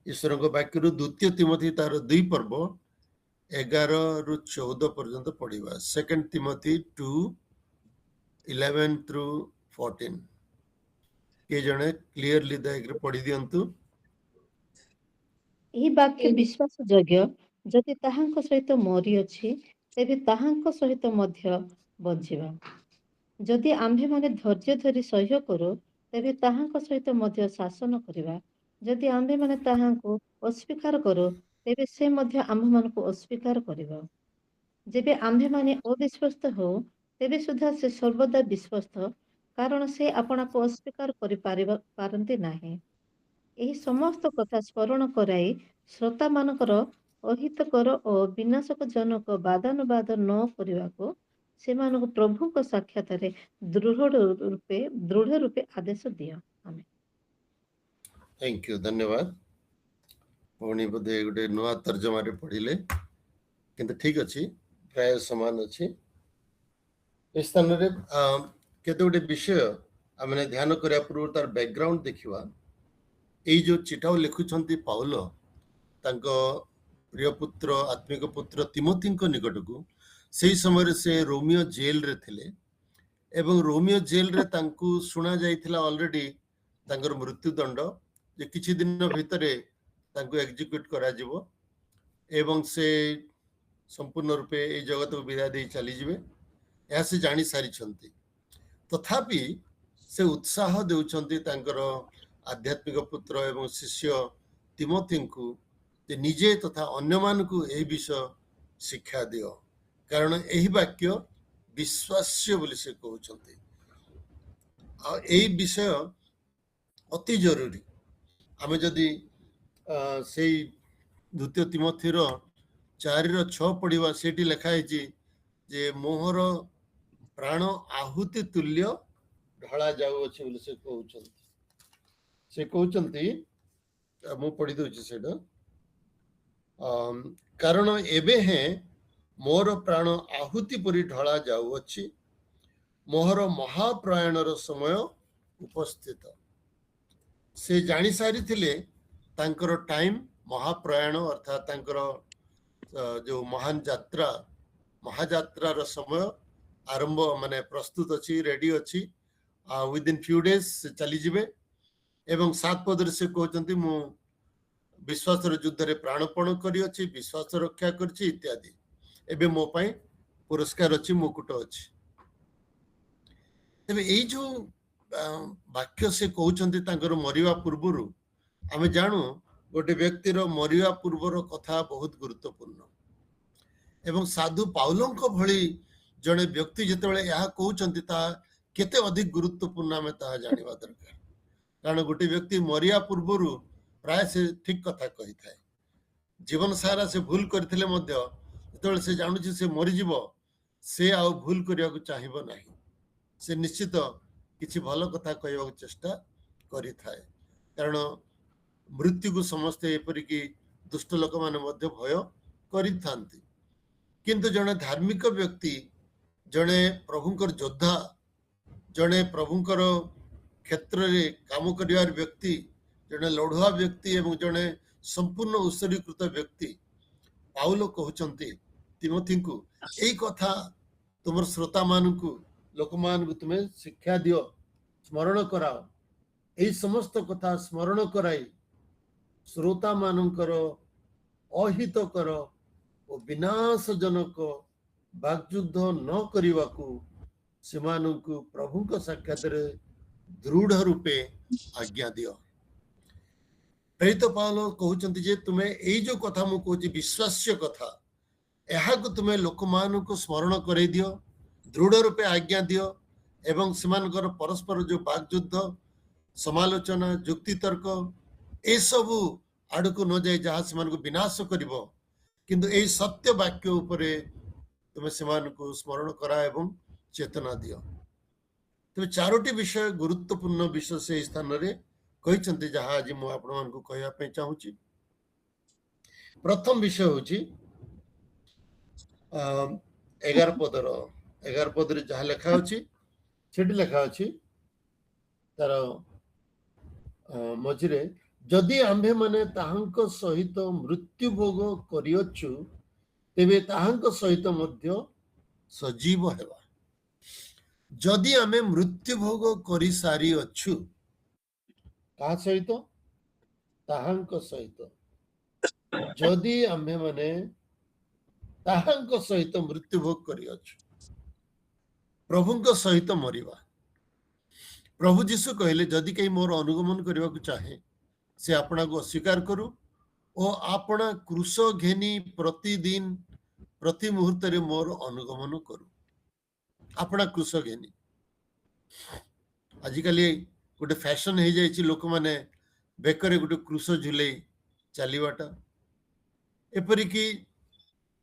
ईश्वर वाक्य द्वितीय तिमोथी तार 2 पर्व 11 रु 14 पर्यंत पढ़ा। 2 तिमोथी 2:11 through 14 के जने क्लियरली दयाकरी पढ़ी दियंतु। ଏହି ବାକ୍ୟ ବିଶ୍ୱାସ ଯୋଗ୍ୟ, ଯଦି ତାହାଙ୍କ ସହିତ ମରିଅଛି ତେବେ ତାହାଙ୍କ ସହିତ ମଧ୍ୟ ବଞ୍ଚିବା। ଯଦି ଆମ୍ଭେମାନେ ଧୈର୍ଯ୍ୟ ଧରି ସହ୍ୟ କରୁ ତେବେ ତାହାଙ୍କ ସହିତ ମଧ୍ୟ ଶାସନ କରିବା। ଯଦି ଆମ୍ଭେମାନେ ତାହାଙ୍କୁ ଅସ୍ୱୀକାର କରୁ ତେବେ ସେ ମଧ୍ୟ ଆମ୍ଭମାନଙ୍କୁ ଅସ୍ୱୀକାର କରିବ। ଯେବେ ଆମ୍ଭେମାନେ ଅବିଶ୍ୱସ୍ତ ହଉ ତେବେ ସୁଦ୍ଧା ସେ ସର୍ବଦା ବିଶ୍ୱସ୍ତ, କାରଣ ସେ ଆପଣାକୁ ଅସ୍ୱୀକାର କରିପାରନ୍ତି ନାହିଁ। ଏହି ସମସ୍ତ କଥା ସ୍ମରଣ କରାଇ ଶ୍ରୋତାମାନଙ୍କର ଅହିତକର ଓ ବିନାଶକଜନକ ବାଦାନୁବାଦ ନ କରିବାକୁ ସେମାନଙ୍କୁ ପ୍ରଭୁଙ୍କ ସାକ୍ଷାତରେ ଦୃଢ଼ ରୂପେ ଆଦେଶ ଦିଅ। ଆମେନ୍। थैंक यू, धन्यवाद। पुणी बोधे गोटे नुआ तर्जमा पढ़िले किंतु ठीक अच्छी प्राय समान अच्छी। इस स्थान रे केते गोटे विषय आमने ध्यान करिया पूर्व तार बैकग्राउंड देखिवा। एई जो चिठाओ लिखुछंती पाउल तांको प्रिय पुत्र आत्मिक पुत्र तिमोथीଙ୍କ निकटକୁ सेई समय से रोमियो जेल रे थिले एवं रोमियो जेल रे तांकु सुना जाइथिला ऑलरेडी तांकर मृत्युदंड जे किछि दिन भितरे तांकु एग्जीक्यूट करा जिवो एवं से संपूर्ण रूपे ए जगत को विदाय दे चली जिवे या से जानी सारी छंती। तथापि से उत्साह देउछंती तांकर आध्यात्मिक पुत्र एवं शिष्य तिमोथीଙ୍କୁ जे निजे तथा अन्य मान को ए विषय शिक्षा दियो, कारण एही वाक्य विश्वास्य बोली से कहउछंती। आ एही विषय अति जरूरी। आमे जदि से द्वितीय तिमोथीर 4:6 पढ़िवा, सेठी लिखा है जे मोहर प्राण आहुति तुल्य ढला जाउअछि बोली से कहउछंती। से कहउछंती मु पढ़ी दउछि सेटा, कारण एबे हैं मोर प्राण आहुति परि ढला जाउअछि, मोहर महाप्रयाणर समय उपस्थित। से जानी सारी थिले तांकर टाइम महाप्रयाण अर्थात तांकर जो महान यात्रा महायात्रार समय आरंभ माने प्रस्तुत अछि, रेडी अछि। विद इन फ्यू डेज से चली जिवे एवं 7 पद से कहउछंती मु विश्वास युद्ध रे प्राणपण करी अछि, विश्वास रक्षा करछि इत्यादि। एबे मो पई पुरस्कार अछि, मुकुट अछि। तबे एई जो वाक्य से कहउछंती तांकर मरिवा पूर्वरु आमे जानू गोटे व्यक्तिर मरिवा पूर्वर कथा बहुत गुरुत्वपूर्ण एवं साधु पाउलंको भली जने व्यक्ति जेतेबेले यहा कहउछंती ता केते अधिक गुरुत्वपूर्ण आमे ता जानिबा दरकार। कारण गोटे व्यक्ति मरिया पूर्वरु प्राय से ठीक कथा कही थाए, जीवन सारा से भूल करथिले मध्य जेतेबेले से जानुछि से मरि जिवो से आ भूल करिया को चाहिबो नाही। से निश्चित किछि भलो कथा कहबा चेष्टा करि थाए, कारण मृत्यु को समस्ते एपरि कि दुष्ट लोक माने मध्य भय करि थांती। किंतु जने धार्मिक व्यक्ति, जने प्रभुंकर योद्धा, जने प्रभुंकर क्षेत्र रे काम करिवार व्यक्ति, जने लढुआ व्यक्ति एवं जने संपूर्ण उत्सर्गीकृत व्यक्ति पाउल कहउछंती तिमोथीଙ୍କୁ एई कथा तुमर श्रोता मानकु लोक मानकु तुमे शिक्षा दियो, स्मरण कराओ। एई समस्त कथा स्मरण कराई श्रोता मानकर अहितकर ओ विनाशजनक वाग्युद्ध न करिवाकु सेमानकु प्रभुଙ୍କ साक्षातरे दृढ़ रूपे आज्ञा दियो। प्रेरित पाउल कहउछंती जे तुमे एई जो कथा मु कहउछि विश्वास्य कथा, एहा को तुमे लोकमानकु स्मरण करै दियो, दृढ़ रूपे आज्ञा दियो एवं सेमानकर परस्पर जो वाग्युद्ध समालोचना जुक्ति तर्क ए सबु आड़को न जाए जहाँ सेमानकु विनाश करिवो, किंतु एई सत्य वाक्य उपरे तुमे सेमानकु स्मरण करा एवं चेतना दियो। तो चारोटी विषय गुरुत्वपूर्ण विषय से स्थान रे कहिसंती, जहाँ आज मु आपण मानकु कहया पे चाहूची। प्रथम विषय होची 11 पद रे जहाँ लेखा अछि सेठी लेखा अछि तार मझिरे जदि आम्भे माने ताहांक सहित मृत्यु भोग करिअछु तेबे ताहांक सहित मध्य सजीव हेबा। जदि आमे मृत्यु भोग करि सारी अछु का सहित ताहांक सहित जदि आम्भे माने ताहांक सहित मृत्यु भोग करिअछु प्रभुंक सहित मरिबा। प्रभु जीशु कहले जदि कहीं मोर अनुगमन करने को चाहे से अपना को अस्वीकार करू और अपना क्रूस घेनी प्रतिदिन प्रति मुहूर्त रे मोर अनुगमन करू। अपना क्रूस घेनी आजिकल गोटे फैशन हो जाए लोक मैंने बेकर गोटे क्रूस झुले चलवाटा एपरिक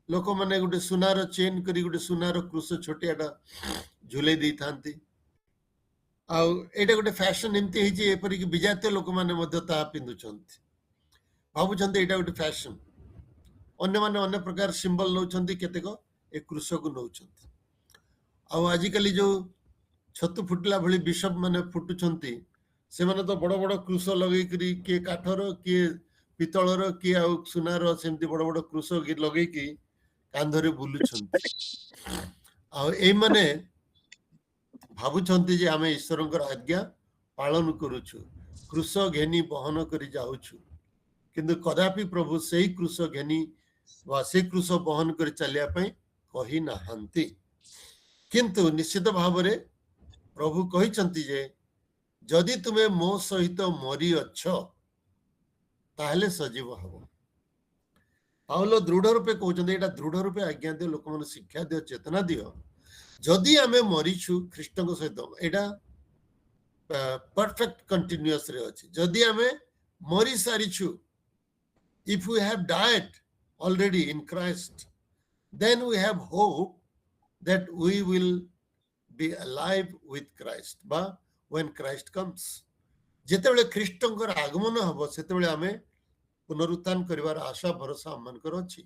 लोक मैंने गोटे सुनार चेन करी गोटे सुनार क्रूस छोटियाटा झुले दे था आउटा गोटे फैशन एमती एपरिक विजातीय लोक मैंने पिंधुंट भावुंट यहाँ गोटे फैशन अन्य माने अन्य प्रकार सिंबल नौकरी केतेक ए क्रूस को नौकरी आजिकल जो छतु फुटला भली बिशप माने फुटुछंती से माने तो बड़ बड़ क्रूस लगे करी किए काठर किए पितलर किए आ सुनार सेमती बड़ बड़ क्रूस लगे कि कांधरे बुलुछंती आ ए माने भावुछंती जे आमे ईश्वरंकर आज्ञा पालन करूछु क्रूस घेनी बहन करी जाउछु किंतु कदापि प्रभु सेही क्रूस घेनी वा से क्रूस बहन कर चलिया पई कहि नाहंती किंतु निश्चित भाव रे प्रभु कहिचंती जे जदि तुमे मो सहित मरी अछ ताहले सजीव हबो। पाउलो दृढ़ रूपे कहउचंती एटा दृढ़ रूपे आज्ञा दियो लोक मन शिक्षा दियो चेतना दियो जदि आमे मरीछु ख्रीष्टଙ୍କ सहित एटा परफेक्ट कंटिन्यूअस रे अछि जदि आमे मरी सारिछु if we have died already in Christ then we have hope that we will be alive with Christ बा when Christ comes जेतेबेले ख्रीष्टंकर आगमन हबो सेतेबेले आमे पुनरुत्थान करिवार आशा भरोसा हमनकर अछि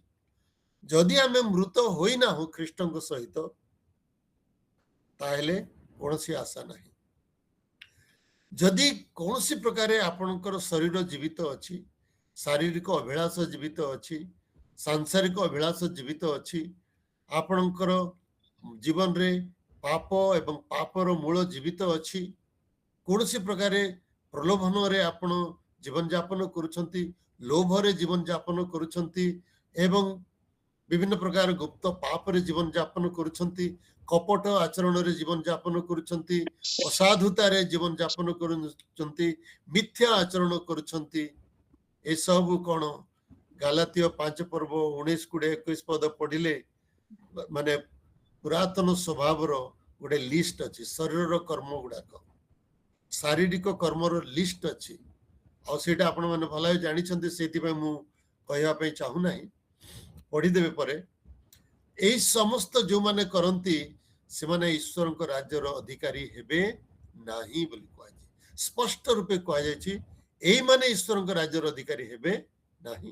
जदि आमे मृत होई ना हो ख्रीष्टंक सहित ताहेले कोनसी आशा नाही जदि कोनसी प्रकारे आपनकर शरीर जीवित अछि शारीरिक अभिलाष जीवित अच्छी सांसारिक अभिलाष जीवित अच्छी आपणकर जीवन रे पाप एवं पापर मूल जीवित अच्छी कौन सी प्रकार प्रलोभन रे आपण जीवन यापन करुछंती लोभ रे जीवन यापन करुछंती एवं विभिन्न प्रकार गुप्त पाप रे जीवन यापन करुछंती कपट आचरण रे जीवन यापन करुछंती असाधुता रे जीवन यापन करुछंती मिथ्या आचरण करुछंती ए सब कौन गालातीय 5 पर्व 19 20 21 पद पढ़िले माने पुरातन स्वभाव रो गोटे लिस्ट अच्छी शरीर कर्म गुड़ाक शारीरिक कर्म रो लिस्ट अच्छी और सेटा आपण माने भलाई जानि छंती सेति पे मु कहया पे चाहू नाही पढ़ी देबे परे एई समस्त जो माने करंती से माने ईश्वर को राज्य रो अधिकारी हेबे नाही बोली कहै स्पष्ट रूपे कहै छी एई माने ईश्वर को राज्य रो अधिकारी हेबे नाही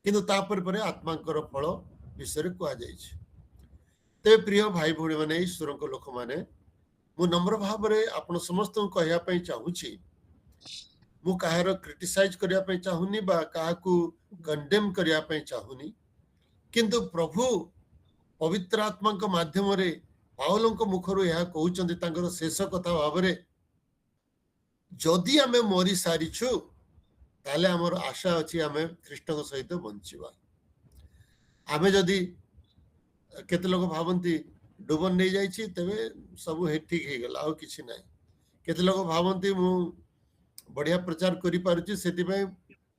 किंतु तापर परे आत्मांकर फल विषय कहै छी ते प्रिय भाई भौणी माने ईश्वर को लोक माने मु नम्र भाव रे आपण समस्त को कहया पे चाहू छी मु काहार क्रिटिसाइज करिया पे चाहूनी बा काहाकू कंडेम करिया पे चाहूनी किंतु प्रभु पवित्र आत्मा के माध्यम रे पाउलंक मुखरु यह कहउचंती तांकर शेष कथा भाव रे जदि आमे मरी सारिछु ताले हमर आशा अछि आमे ख्रीष्टक सहित बंचिबा आमे जदि केते लोक भावंती डुबन नहीं जाइछि तबे सब हे ठीक हे गेल आउ किछि नाही केते लोक भावंती मु बढ़िया प्रचार करि पारुछि सेति पे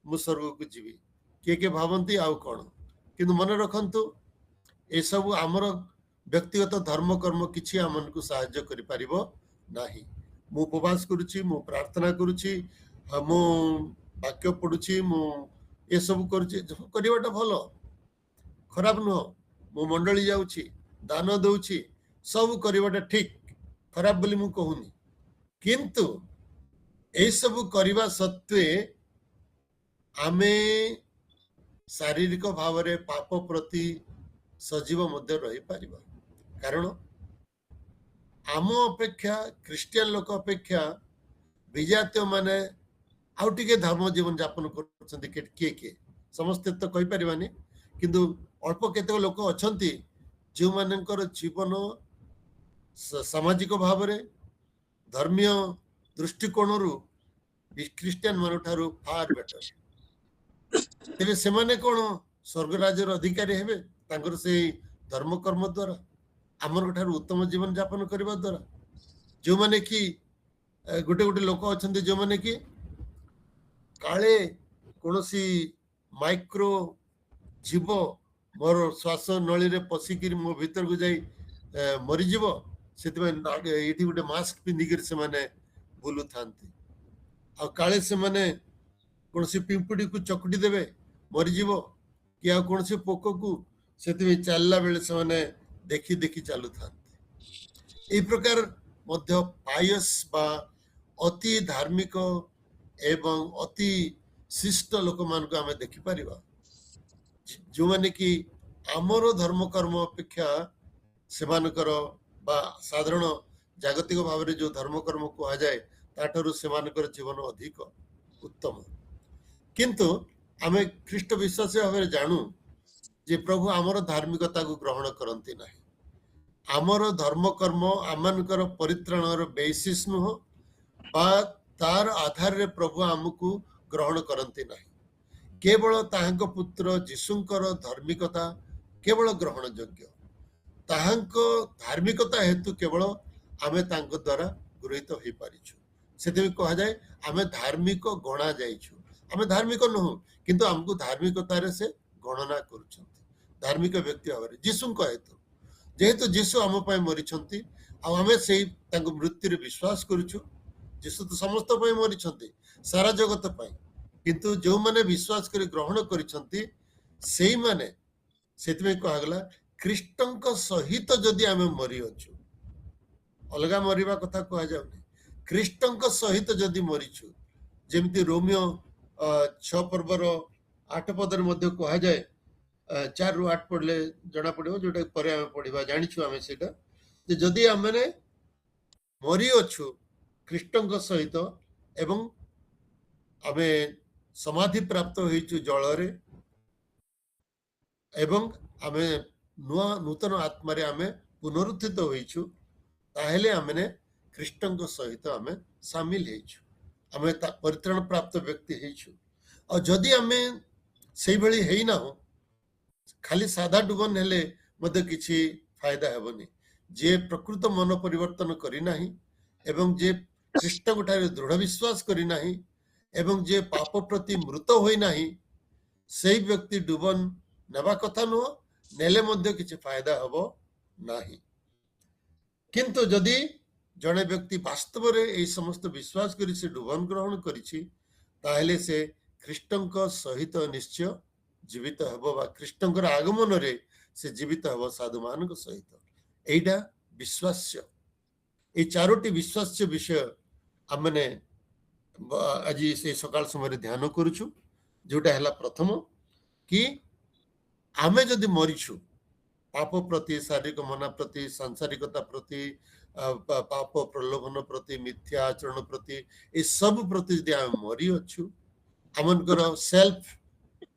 मु स्वर्ग को जीवी के भावंती आउ कोन किंतु मन रखंतु ए सब हमर व्यक्तिगत धर्म कर्म किछि हमन को सहाय्य करि परिबो नाही मु उपवास करुछि मु प्रार्थना करुछि मु वाक्य पढुछि मु ए सब करुछि करिवाटा भलो खराब न मु मंडली जाउछि दान दउछि सब करिवाटा ठीक खराब बोली मु कहूनी किंतु ए सब करिवा सत्वे आमे शारीरिक भाव रे पाप प्रति सजीव मध्य रही पारिबा कारण आम अपेक्षा क्रिस्टियन लोक अपेक्षा विजातीय माने आउ टिके धर्म जीवन यापन करछन्ति किए किए समस्ते तो कहि परिबानी किंतु अल्प केतेक लोक अछन्ति जो मानकर जीवन सामाजिक भाव में धर्मीय दृष्टिकोण ख्रिस्टियन मान ठारू फार बेटर तेरे से माने कोन स्वर्ग राज्यर अधिकारी हेबे तांकर से धर्म कर्म द्वारा आमर ठारू उत्तम जीवन यापन करबा द्वारा जो माने कि गोटे गोटे लोक अछन्ति जो माने कि काले कोनोसी माइक्रो जीव मोर श्वास नली रे पसिकिर मो भीतर को जाई मरी जीव सेति एठी गोटे मास्क पिंधिकर से माने बुलु थांती आ काले से माने कोनोसी पिंपुडी को चकटी देबे मरी जीव कि आ कोनोसी पोको को सेति चलला बेले से माने देखि देखि चालू थांती ए प्रकार मध्य पायस बा अति धार्मिक एवं अति शिष्ट लोक मान को आमे देखि परिबा जो माने कि आमर धर्म कर्म अपेक्षा सेमानकर बा साधारण जागतिक भाव में जो धर्म कर्म कहा जाए ताठरू सेमानकर जीवन अधिक उत्तम किंतु आमे ख्रीष्ट विश्वासी भाव में जानू जे प्रभु आमर धार्मिकता को ग्रहण करती ना आमर धर्म कर्म आमनकर परित्राणर बेसिस नुह बा तार आधार रे प्रभु आमको ग्रहण करती ना केवल ताहांको पुत्र जीशुंकर धार्मिकता केवल ग्रहण योग्य ताहांको धार्मिकता हेतु केवल आमे तांको द्वारा गृहीत हो पारिछु सेते कहा जाए आमे धार्मिक गणा जाइछु आमे धार्मिक नहु किंतु हमको धार्मिकता रे से गणना करूछंती धार्मिक व्यक्ति भाବରେ जीशुंक हेतु जेहेतु जीशु आम पय मरिछंती आ आमे सेही तांको मृत्यु रे विश्वास करूछु जीशु तो समस्त पय मरिछंती सारा जगत पय किंतु जो माने विश्वास कर ग्रहण करिसंती सेही माने सेतमे कहा गला ख्रीष्टंक सहित जदि आमे मरि अछु अलगा मरिबा कथा कहा जाउनी ख्रीष्टंक सहित जदि मरिछु जेमति रोमियो 6 पर्वर 8 पदर मध्ये कहा जाए 4 रु 8 पढले जणा पडिबो जोटा परे आमे पढिबा जानिछु आमे सेटा जे जदि आमे मरि अछु ख्रीष्टंक सहित एवं आमे समाधि प्राप्त होइछु जलरे एवं आमे नूतन आत्मा रे आमे पुनरुत्थित होइछु ताहेले आमे ख्रीष्टंक सहित आमे शामिल हेइछु आमे परित्राण प्राप्त व्यक्ति हेइछु और जदि आमे सेही भली हेइ ना हो खाली सादा डुबन हेले मते किछि फायदा हेबनी जे प्रकृत मन परिवर्तन करि नाही एवं जे ख्रीष्ट गुठारे दृढ़ विश्वास करि नाही एवं जे पाप प्रति मृत होई नाही सेही व्यक्ति डुबन नेबा कथा नुह नेले मध्य किछि फायदा हबो नाही किंतु जदि जड़े व्यक्ति वास्तव रे एई समस्त विश्वास करी से डुबन ग्रहण करिछि ताहेले से ख्रीष्टंक सहित निश्चय जीवित हबो बा ख्रीष्टंकर आगमन रे से जीवित हबो साधु मानक सहित एइडा विश्वास्य ए चारोटी विश्वास्य विषय आमने आज से सकाल समय ध्यान करूछु जोटा हला प्रथम कि आमे जदि मरिछु पाप प्रति शारीरिक मना प्रति सांसारिकता प्रति पाप प्रलोभन प्रति मिथ्या आचरण प्रति ए सब प्रति यदि आमे मरि अछु आमनकर सेल्फ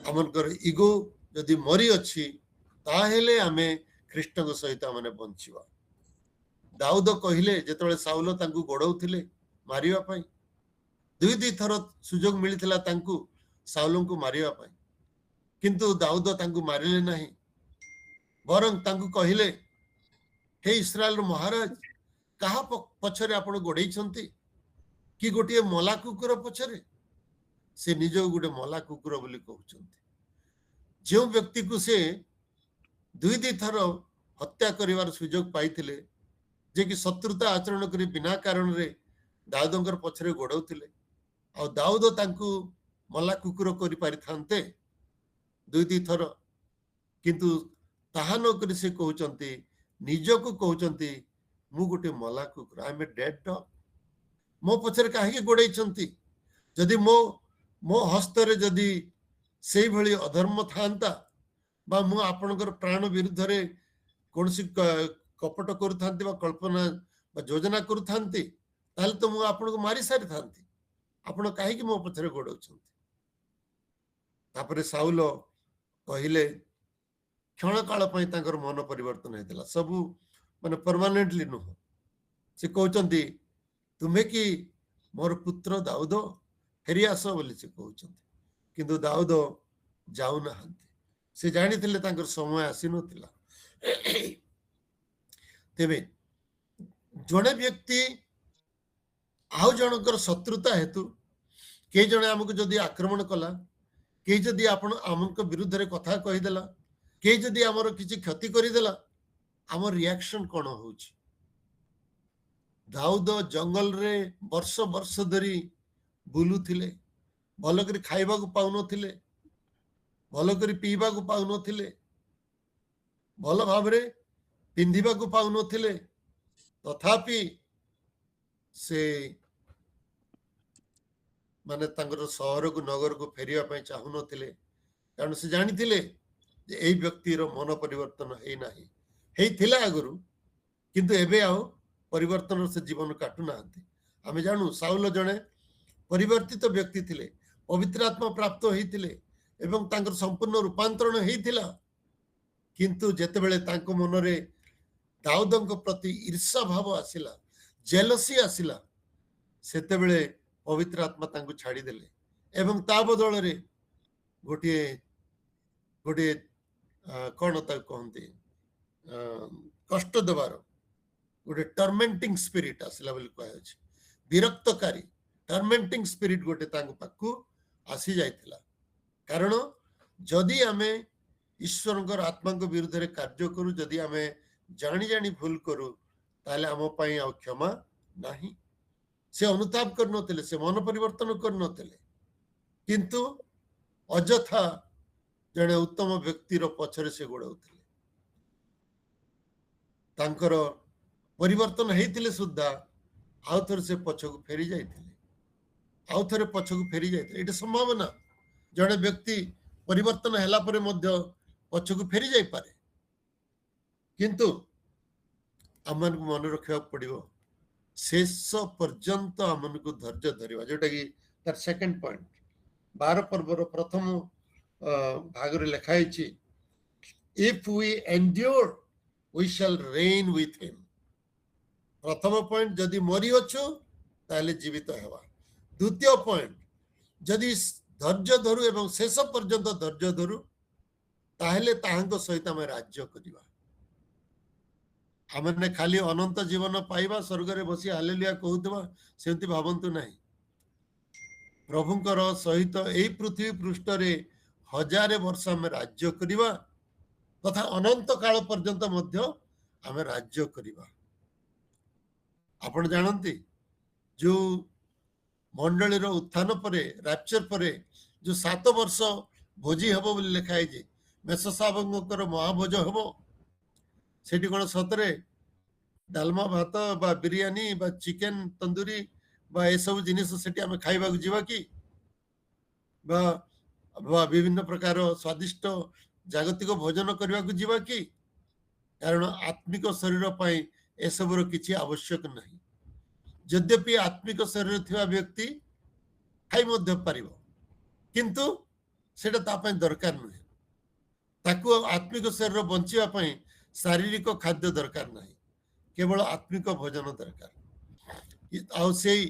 आमनकर इगो जदि मरि अछि ताहेले आमे ख्रीष्टक सहित आमने बंचिबा दाऊद कहिले जेतबेले साउल तांकु गोडौथिले मारिबा पई दुई दुई थर सुजोग मिलिथिला तांकु साउलंकु मारिबा पई किंतु दाऊद तांकु मारिले नाही बरं तांकु कहिले हे इस्राएल महाराज कहा पछरे आपण गोडै छंती कि गोटे मला कुकुर पछरे से निज गोटे मला कुकुर बोली कहउछंती जो व्यक्ति को से दुई दुई थर हत्या करिवार सुजोग पाइथिले जे कि शत्रुता आचरण करी बिना कारण रे दाऊदंकर पछरे गोडौथिले और दाऊद तांकु मला कुकुर करि पारि थांते दुई दुई थर किंतु ताहा न करी से कहउचंती निजको कहउचंती मु गोटे मला कुकुर I am a dead dog मो पछरे काहे गोडै छंती जदि मो मो हस्त रे जदि सेही भली अधर्म थांता बा मु आपनकर प्राण विरुद्ध रे कोनसी कपट करूथांती बा कल्पना बा योजना करूथांती ताले तो मु आपन को मारी सारी थांती ଆପଣ କାହିଁକି ମୋ ପଛରେ ଗୋଡଉଛନ୍ତି? ତାପରେ ସାଉଲ କହିଲେ, କ୍ଷଣ କାଳ ପାଇଁ ତାଙ୍କର ମନ ପରିବର୍ତ୍ତନ ହେଇଥିଲା, ସବୁ ମାନେ ପରମାନେଣ୍ଟଲି ନୁହଁ। ସେ କହୁଛନ୍ତି, ତୁମେ କି ମୋର ପୁତ୍ର ଦାଉଦ, ଫେରି ଆସ ବୋଲି ସେ କହୁଛନ୍ତି। କିନ୍ତୁ ଦାଉଦ ଯାଉନାହାନ୍ତି। ସେ ଜାଣିଥିଲେ ତାଙ୍କର ସମୟ ଆସିନଥିଲା। ତେବେ ଜଣେ ବ୍ୟକ୍ତି ଆଉ ଜଣଙ୍କର ଶତ୍ରୁତା ହେତୁ କେହି ଜଣେ ଆମକୁ ଯଦି ଆକ୍ରମଣ କଲା, କେହି ଯଦି ଆମଙ୍କ ବିରୁଦ୍ଧରେ କଥା କହିଦେଲା, କେହି ଯଦି ଆମର କିଛି କ୍ଷତି କରିଦେଲା, ଆମ ରିଆକ୍ସନ କ'ଣ ହଉଛି? ଦାଉଦ ଜଙ୍ଗଲରେ ବର୍ଷ ବର୍ଷ ଧରି ବୁଲୁଥିଲେ, ଭଲ କରି ଖାଇବାକୁ ପାଉନଥିଲେ, ଭଲ କରି ପିଇବାକୁ ପାଉନଥିଲେ, ଭଲ ଭାବରେ ପିନ୍ଧିବାକୁ ପାଉନଥିଲେ, ତଥାପି ସେ ମାନେ ତାଙ୍କର ସହରକୁ ନଗରକୁ ଫେରିବା ପାଇଁ ଚାହୁଁନଥିଲେ, କାରଣ ସେ ଜାଣିଥିଲେ ଯେ ଏଇ ବ୍ୟକ୍ତିର ମନ ପରିବର୍ତ୍ତନ ହେଇନାହିଁ। ହେଇଥିଲା ଆଗରୁ, କିନ୍ତୁ ଏବେ ଆଉ ପରିବର୍ତ୍ତନ ସେ ଜୀବନ କାଟୁନାହାନ୍ତି। ଆମେ ଜାଣୁ ସାଉଲ ଜଣେ ପରିବର୍ତ୍ତିତ ବ୍ୟକ୍ତି ଥିଲେ, ପବିତ୍ର ଆତ୍ମା ପ୍ରାପ୍ତ ହେଇଥିଲେ ଏବଂ ତାଙ୍କର ସମ୍ପୂର୍ଣ୍ଣ ରୂପାନ୍ତରଣ ହେଇଥିଲା। କିନ୍ତୁ ଯେତେବେଳେ ତାଙ୍କ ମନରେ ଦାଉଦଙ୍କ ପ୍ରତି ଈର୍ଷା ଭାବ ଆସିଲା, ଜେଲସି ଆସିଲା, ସେତେବେଳେ ପବିତ୍ର ଆତ୍ମା ତାଙ୍କୁ ଛାଡ଼ିଦେଲେ ଏବଂ ତା ବଦଳରେ ଗୋଟିଏ ଗୋଟିଏ କ'ଣ ତାକୁ କହନ୍ତି, କଷ୍ଟ ଦେବାର ଗୋଟେ ଟର୍ମେଣ୍ଟିଂ ସ୍ପିରିଟ ଆସିଲା ବୋଲି କୁହାଯାଉଛି। ବିରକ୍ତକାରୀ ଟର୍ମେଣ୍ଟିଂ ସ୍ପିରିଟ ଗୋଟେ ତାଙ୍କ ପାଖକୁ ଆସି ଯାଇଥିଲା। କାରଣ ଯଦି ଆମେ ଈଶ୍ୱରଙ୍କର ଆତ୍ମାଙ୍କ ବିରୁଦ୍ଧରେ କାର୍ଯ୍ୟ କରୁ, ଯଦି ଆମେ ଜାଣି ଜାଣି ଭୁଲ କରୁ, ତାହେଲେ ଆମ ପାଇଁ ଆଉ କ୍ଷମା ନାହିଁ। ସେ ଅନୁତାପ କରିନଥିଲେ, ସେ ମନ ପରିବର୍ତ୍ତନ କରିନଥିଲେ, କିନ୍ତୁ ଅଯଥା ଜଣେ ଉତ୍ତମ ବ୍ୟକ୍ତିର ପଛରେ ସେ ଗୋଡଉଥିଲେ। ତାଙ୍କର ପରିବର୍ତ୍ତନ ହେଇଥିଲେ ସୁଦ୍ଧା ଆଉ ଥରେ ସେ ପଛକୁ ଫେରି ଯାଇଥିଲେ, ଆଉ ଥରେ ପଛକୁ ଫେରି ଯାଇଥିଲେ। ଏଇଟା ସମ୍ଭାବନା, ଜଣେ ବ୍ୟକ୍ତି ପରିବର୍ତ୍ତନ ହେଲା ପରେ ମଧ୍ୟ ପଛକୁ ଫେରି ଯାଇପାରେ। କିନ୍ତୁ ଆମମାନଙ୍କୁ ମନେ ରଖିବାକୁ ପଡିବ, ଶେଷ ପର୍ଯ୍ୟନ୍ତ ଆମକୁ ଧୈର୍ଯ୍ୟ ଧରିବା, ଯୋଉଟା କି ତାର ସେକେଣ୍ଡ ପଏଣ୍ଟ। 12 ପର୍ବର ପ୍ରଥମ ଭାଗରେ ଲେଖା ହେଇଛି, if we endure we shall reign with him। ପ୍ରଥମ ପଏଣ୍ଟ, ଯଦି ମରିଅଛୁ ତାହେଲେ ଜୀବିତ ହେବା। ଦ୍ୱିତୀୟ ପଏଣ୍ଟ, ଯଦି ଧୈର୍ଯ୍ୟ ଧରୁ ଏବଂ ଶେଷ ପର୍ଯ୍ୟନ୍ତ ଧୈର୍ଯ୍ୟ ଧରୁ, ତାହେଲେ ତାହାଙ୍କ ସହିତ ଆମେ ରାଜ୍ୟ କରିବା। ଆମେ ଖାଲି ଅନନ୍ତ ଜୀବନ ପାଇବା, ସ୍ୱର୍ଗରେ ବସି ହାଲେଲୁୟା କହୁଥିବା, ସେମିତି ଭାବନ୍ତୁ ନାହିଁ। ପ୍ରଭୁଙ୍କର ସହିତ ଏଇ ପୃଥିବୀ ପୃଷ୍ଠରେ 1000 ବର୍ଷ ଆମେ ରାଜ୍ୟ କରିବା ତଥା ଅନନ୍ତ କାଳ ପର୍ଯ୍ୟନ୍ତ ମଧ୍ୟ ଆମେ ରାଜ୍ୟ କରିବା। ଆପଣ ଜାଣନ୍ତି, ଯୋଉ ମଣ୍ଡଳୀର ଉତ୍ଥାନ ପରେ, ରାପ୍ଚର ପରେ ଯୋଉ 7 ବର୍ଷ ଭୋଜି ହେବ ବୋଲି ଲେଖା ହେଇଛି, ମେଷଶାବକଙ୍କର ମହାଭୋଜ ହେବ, ସେଠି କ'ଣ ସତରେ ଡାଲମା ଭାତ ବା ବିରିୟାନୀ ବା ଚିକେନ ତନ୍ଦୁରୀ ବା ଏସବୁ ଜିନିଷ ସେଠି ଆମେ ଖାଇବାକୁ ଯିବା କି? ବା ବିଭିନ୍ନ ପ୍ରକାର ସ୍ୱାଦିଷ୍ଟ ଜାଗତିକ ଭୋଜନ କରିବାକୁ ଯିବା କି? କାରଣ ଆତ୍ମିକ ଶରୀର ପାଇଁ ଏସବୁର କିଛି ଆବଶ୍ୟକ ନାହିଁ। ଯଦ୍ୟପି ଆତ୍ମିକ ଶରୀର ଥିବା ବ୍ୟକ୍ତି ଖାଇ ମଧ୍ୟ ପାରିବ, କିନ୍ତୁ ସେଟା ତା ପାଇଁ ଦରକାର ନୁହେଁ। ତାକୁ ଆତ୍ମିକ ଶରୀର ବଞ୍ଚିବା ପାଇଁ ଶାରୀରିକ ଖାଦ୍ୟ ଦରକାର ନାହିଁ, କେବଳ ଆତ୍ମିକ ଭୋଜନ ଦରକାର। ଆଉ ସେଇ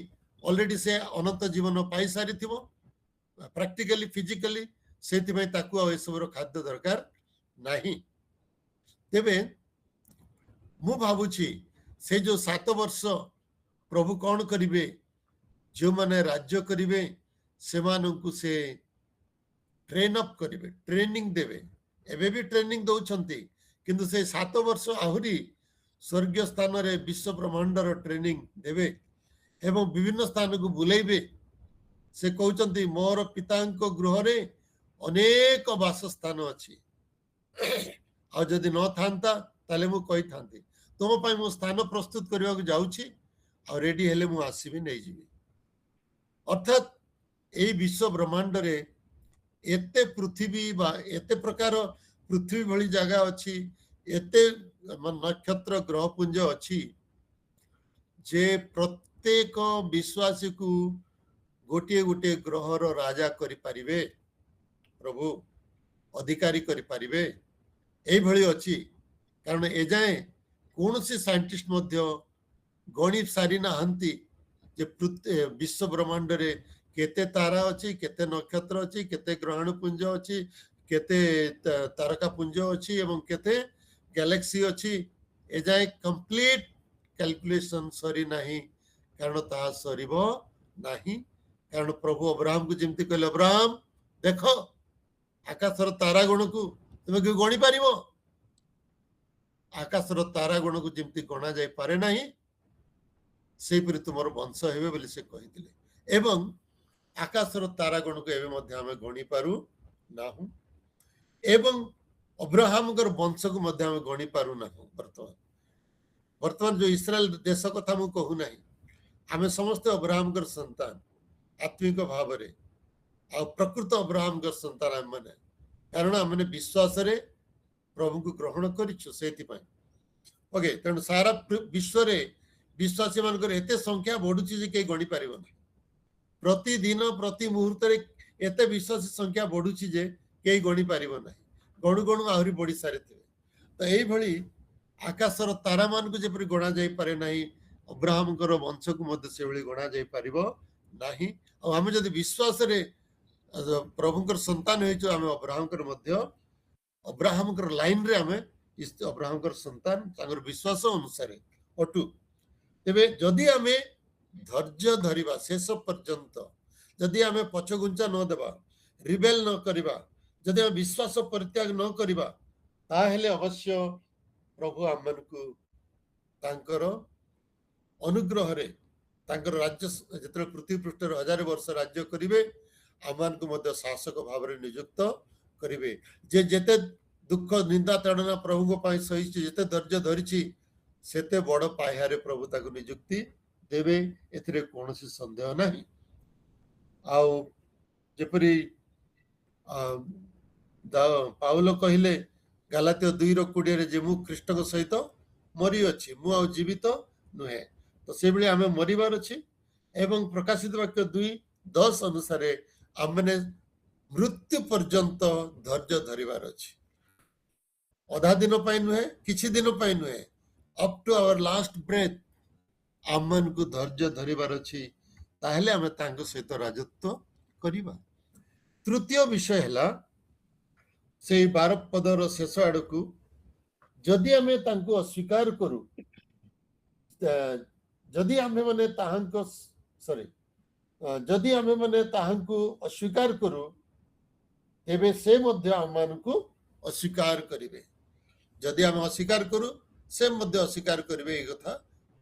ଅଲରେଡି ସେ ଅନନ୍ତ ଜୀବନ ପାଇସାରିଥିବ, ପ୍ରାକ୍ଟିକାଲି ଫିଜିକାଲି, ସେଥିପାଇଁ ତାକୁ ଆଉ ଏସବୁର ଖାଦ୍ୟ ଦରକାର ନାହିଁ। ତେବେ ମୁଁ ଭାବୁଛି ସେ ଯୋଉ 7 ବର୍ଷ ପ୍ରଭୁ କ'ଣ କରିବେ, ଯେଉଁମାନେ ରାଜ୍ୟ କରିବେ ସେମାନଙ୍କୁ ସେ ଟ୍ରେନ୍ ଅପ୍ କରିବେ, ଟ୍ରେନିଂ ଦେବେ। ଏବେ ବି ଟ୍ରେନିଂ ଦଉଛନ୍ତି, କିନ୍ତୁ ସେ 7 ବର୍ଷ ଆହୁରି ସ୍ୱର୍ଗୀୟ ସ୍ଥାନରେ ବିଶ୍ୱ ବ୍ରହ୍ମାଣ୍ଡର ଟ୍ରେନିଂ ଦେବେ ଏବଂ ବିଭିନ୍ନ ସ୍ଥାନକୁ ବୁଲେଇବେ। ସେ କହୁଛନ୍ତି, ମୋର ପିତାଙ୍କ ଗୃହରେ ଅନେକ ବାସସ୍ଥାନ ଅଛି, ଆଉ ଯଦି ନଥାନ୍ତା ତାହେଲେ ମୁଁ କହିଥାନ୍ତି, ତୁମ ପାଇଁ ମୁଁ ସ୍ଥାନ ପ୍ରସ୍ତୁତ କରିବାକୁ ଯାଉଛି, ଆଉ ରେଡି ହେଲେ ମୁଁ ଆସିବି, ନେଇଯିବି। ଅର୍ଥାତ୍ ଏଇ ବିଶ୍ୱ ବ୍ରହ୍ମାଣ୍ଡରେ ଏତେ ପୃଥିବୀ ବା ଏତେ ପ୍ରକାର ପୃଥିବୀ ଭଳି ଜାଗା ଅଛି, ଏତେ ନକ୍ଷତ୍ର ଗ୍ରହପୁଞ୍ଜ ଅଛି, ଯେ ପ୍ରତ୍ୟେକ ବିଶ୍ୱାସୀକୁ गोटे गोटे ग्रहर राजा करि पारिबे प्रभु अधिकारी करि पारिबे एई भଳି अछि कारण ए जाए कोनोसी साइंटिस्ट मध्य गणित सारी नाहंती जे विश्व ब्रह्मांड रे केते तारा अछि केते नक्षत्र अछि केते ग्रहण पुंज अछि केते तारका पुंज अछि एवं केते गैलेक्सी अछि ए जाए कंप्लीट कैलकुलेशन सरी नाही कारण ता सरीबो नाही कारण प्रभु अब्राहम को जेमती कहले अब्राहम देखो आकाशर तारा गण को तुम गणी पारिबो आकाशर तारा गण को जेमती गणा जाय पारे नाही सेपरि तुमर वंश हेबे बोली से कहिथिले एवं आकाशर तारा गण को एबे मध्ये हमें गणी पारु नाहु एवं अब्राहम कर वंश को मध्ये हमें गणी पारु नाहु वर्तमान वर्तमान जो इस्राएल देश कथा मु कहू नाही आमे समस्त अब्राहम कर संतान आत्मिक भाव रे आ प्रकृत अब्राहम कर संतान आम माने कारण आमने विश्वास रे प्रभु को ग्रहण करिछु सेति पय ओके तेणु सारा विश्व रे विश्वासी मानकर एते संख्या बढ़ुची जे के गणी पारिबो ना प्रतिदिन प्रति मुहूर्त रे एते विश्वासी संख्या बढ़ुची जे के गणी पारिबो ना गणु गणु आहुरी बढ़ी सारे थे तो एई भली आकाशर तारा मान को जेपरि गणा जाय पारे नाही अब्राहम कर वंश को मध्य से भली गणा जाय पारिबो नाही आ हम जदि विश्वास रे प्रभु कर संतान होइछो हम अब्राहम कर मध्य अब्राहम कर लाइन रे हमें इस अब्राहम कर संतान तांगर विश्वास अनुसार अटु तेबे जदि आमे धैर्य धरिबा शेष पर्यंत जदि आमे पछगुंचा न देबा रिबेल न करिबा जदि आमे विश्वास परित्याग न करिबा ताहेले अवश्य प्रभु आमनकु तांकर अनुग्रह रे तांकर राज्य जतरे पृथ्वी पृष्ठ रे 1000 वर्ष राज्य करिवे आमनकु मध्य शासक भाव रे नियुक्त करिवे जे जेते दुख निंदा ताड़ना प्रभु को पाई सही जेते धैर्य धरिछि सेते बड़ पाह्यारे प्रभु ताको नियुक्ति देवे एथिरे कोनोसी संदेह नाही आउ जेपरि पाउलो कहिले गालातियो 2:20 रे जे मु ख्रीष्ट को सहित मरी अछि मु आ जीवित नुहे तो से बेले हमें मरिबार अछि एवं प्रकाशित वाक्य 2:10 अनुसार हमने मृत्यु पर्यंत धैर्य धरिबार अछि अधा दिन पाई नुहे किछि दिन पाई नुहे up to our last breath आमन को धैर्य धरिबार अछि ताहेले हमें तांको सहित राजत्व करिबा तृतीय विषय हला से 12 पदर शेष आड़कू जदि आमे तांको अस्वीकार करू जदि आमे माने ताहांको सॉरी जदि आमे माने ताहांको अस्वीकार करू तेबे से मध्य आमानकु अस्वीकार करिवे जदि आमे अस्वीकार करू से मध्य अस्वीकार करिवे ए कथा